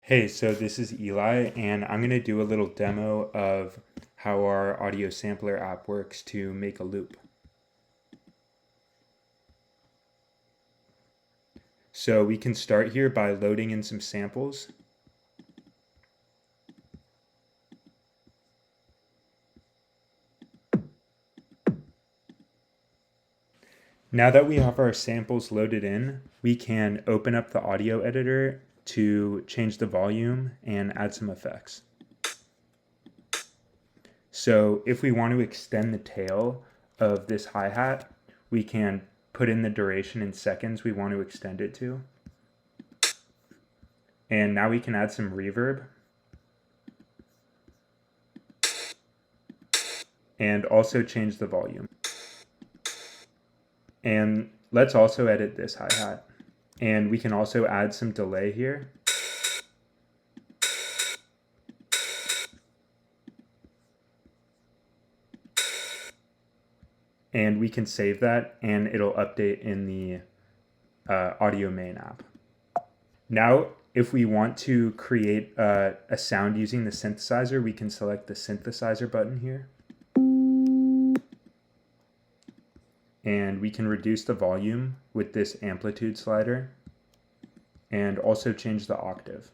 Hey, so this is Eli, and I'm going to do a little demo of how our audio sampler app works to make a loop. So we can start here by loading in some samples. Now that we have our samples loaded in, we can open up the audio editor to change the volume and add some effects. So if we want to extend the tail of this hi-hat, we can put in the duration in seconds we want to extend it to. And now we can add some reverb. And also change the volume. And let's also edit this hi-hat. And we can also add some delay here. And we can save that and it'll update in the audio main app. Now, if we want to create a sound using the synthesizer, we can select the synthesizer button here. And we can reduce the volume with this amplitude slider and also change the octave.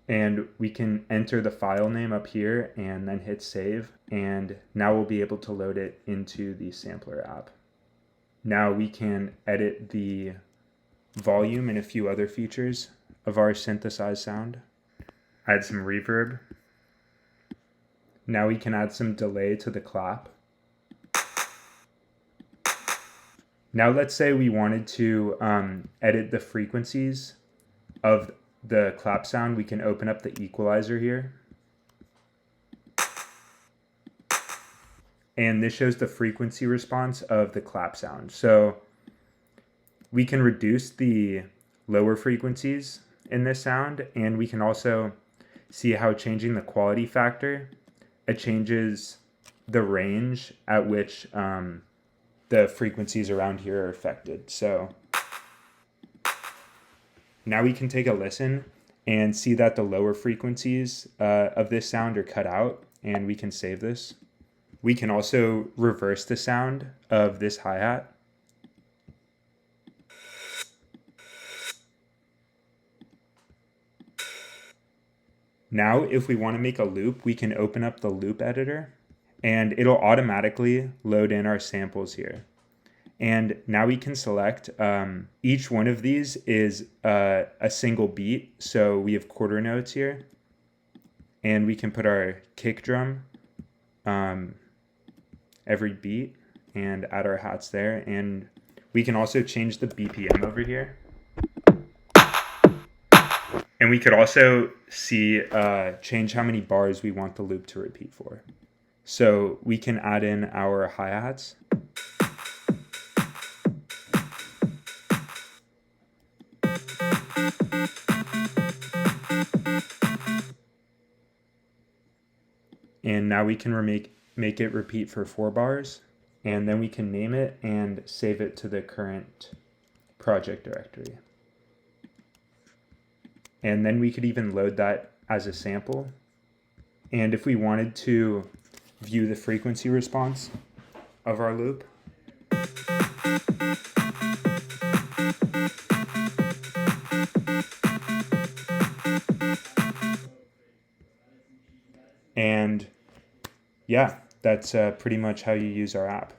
And we can enter the file name up here and then hit save. And now we'll be able to load it into the sampler app. Now we can edit the volume and a few other features of our synthesized sound. Add some reverb. Now we can add some delay to the clap. Now let's say we wanted to edit the frequencies of the clap sound. We can open up the equalizer here. And this shows the frequency response of the clap sound. So we can reduce the lower frequencies in this sound, and we can also see how changing the quality factor, it changes the range at which the frequencies around here are affected. So now we can take a listen and see that the lower frequencies of this sound are cut out, and we can save this. We can also reverse the sound of this hi-hat. Now, if we want to make a loop, we can open up the loop editor and it'll automatically load in our samples here. And now we can select, each one of these is a single beat. So we have quarter notes here, and we can put our kick drum every beat and add our hats there. And we can also change the BPM over here. And we could also see, change how many bars we want the loop to repeat for. So we can add in our hi-hats. And now we can make it repeat for 4 bars. And then we can name it and save it to the current project directory. And then we could even load that as a sample. And if we wanted to view the frequency response of our loop, and yeah, that's pretty much how you use our app.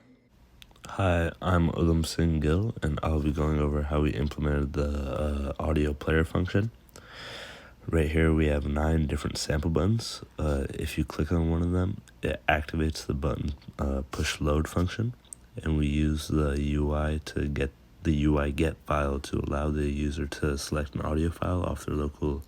Hi, I'm Udham Gill, and I'll be going over how we implemented the audio player function. Right here we have 9 different sample buttons. If you click on one of them, it activates the button push load function, and we use the UI to get the UI get file to allow the user to select an audio file off their local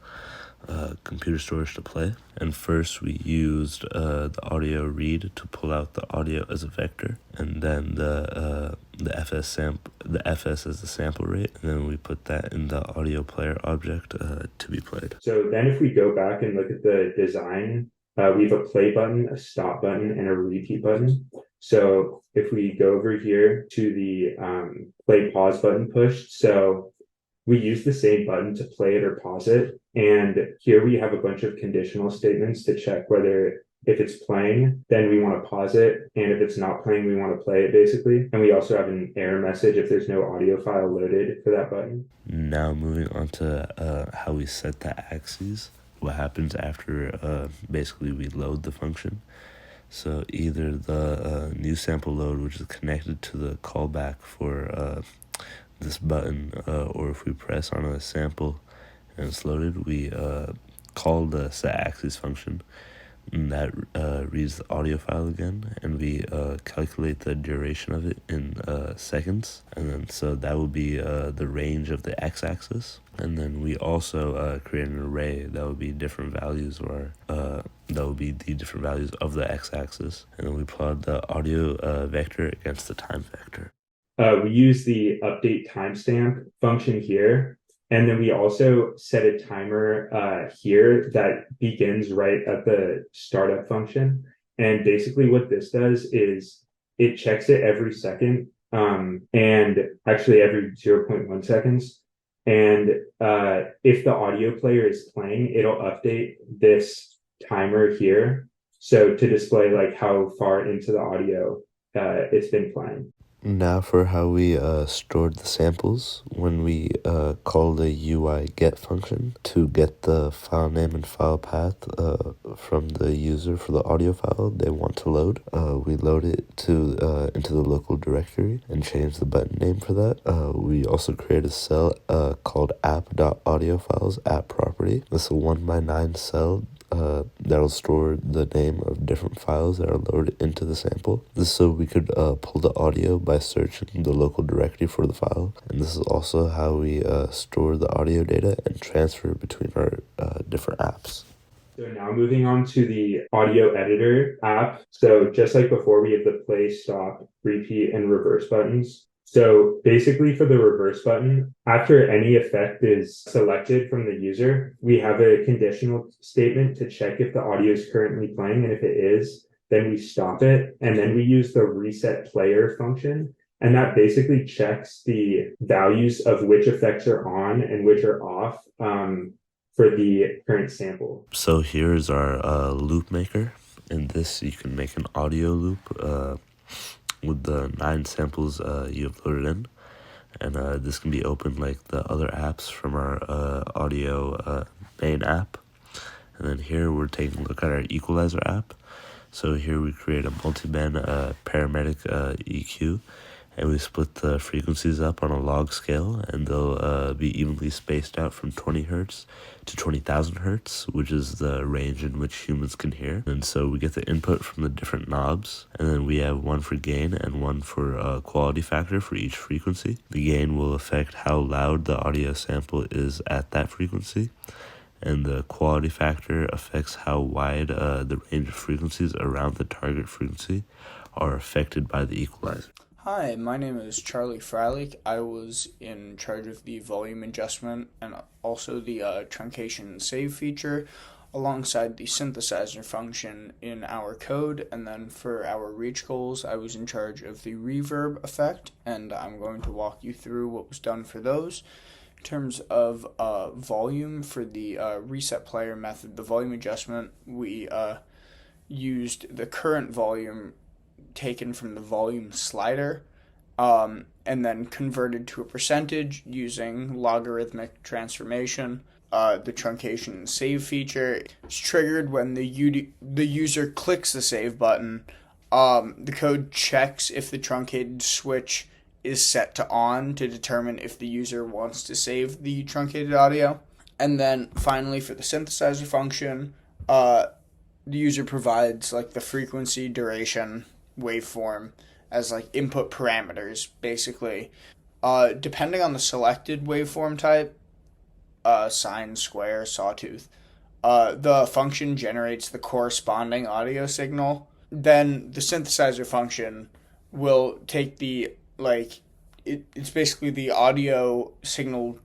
computer storage to play. And first we used the audio read to pull out the audio as a vector, and then the the FS as the sample rate, and then we put that in the audio player object to be played. So then if we go back and look at the design, we have a play button, a stop button, and a repeat button. So if we go over here to the play pause button pushed, so we use the same button to play it or pause it. And here we have a bunch of conditional statements to check whether if it's playing, then we want to pause it. And if it's not playing, we want to play it basically. And we also have an error message if there's no audio file loaded for that button. Now moving on to how we set the axes. What happens after basically we load the function. So either the new sample load, which is connected to the callback for this button, or if we press on a sample and it's loaded, we call the setAxes function, and that reads the audio file again, and we calculate the duration of it in seconds, and then so that will be the range of the x-axis, and then we also create an array that will be different values, or that will be the different values of the x-axis, and then we plot the audio vector against the time vector. We use the update timestamp function here. And then we also set a timer here that begins right at the startup function. And basically what this does is it checks it every second, and actually every 0.1 seconds. And if the audio player is playing, it'll update this timer here. So to display like how far into the audio it's been playing. Now for how we stored the samples. When we call the UI get function to get the file name and file path from the user for the audio file they want to load, we load it to into the local directory and change the button name for that. We also create a cell called app.audiofiles app property. This is a 1x9 cell that'll store the name of different files that are loaded into the sample. This is so we could pull the audio by searching the local directory for the file. And this is also how we store the audio data and transfer between our different apps. So now moving on to the audio editor app. So just like before, we have the play, stop, repeat, and reverse buttons. So basically for the reverse button, after any effect is selected from the user, we have a conditional statement to check if the audio is currently playing. And if it is, then we stop it. And then we use the reset player function. And that basically checks the values of which effects are on and which are off for the current sample. So here's our loop maker. In this, you can make an audio loop with the 9 samples you have loaded in, and this can be opened like the other apps from our audio main app. And then here we're taking a look at our equalizer app. So here we create a multi-band parametric EQ, and we split the frequencies up on a log scale, and they'll be evenly spaced out from 20 hertz to 20,000 hertz, which is the range in which humans can hear. And so we get the input from the different knobs, and then we have one for gain and one for quality factor for each frequency. The gain will affect how loud the audio sample is at that frequency, and the quality factor affects how wide the range of frequencies around the target frequency are affected by the equalizer. Hi, my name is Charlie Freilich. I was in charge of the volume adjustment and also the truncation save feature alongside the synthesizer function in our code. And then for our reach goals, I was in charge of the reverb effect, and I'm going to walk you through what was done for those. In terms of volume for the reset player method, the volume adjustment, we used the current volume taken from the volume slider and then converted to a percentage using logarithmic transformation. The truncation save feature is triggered when the user clicks the save button. The code checks if the truncated switch is set to on to determine if the user wants to save the truncated audio. And then finally for the synthesizer function, the user provides like the frequency, duration, waveform as like input parameters basically. Depending on the selected waveform type, sine, square, sawtooth, the function generates the corresponding audio signal. Then the synthesizer function will take the like it's basically the audio signal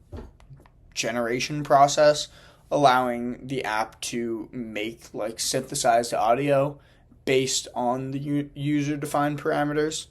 generation process, allowing the app to make like synthesized audio based on the user defined parameters.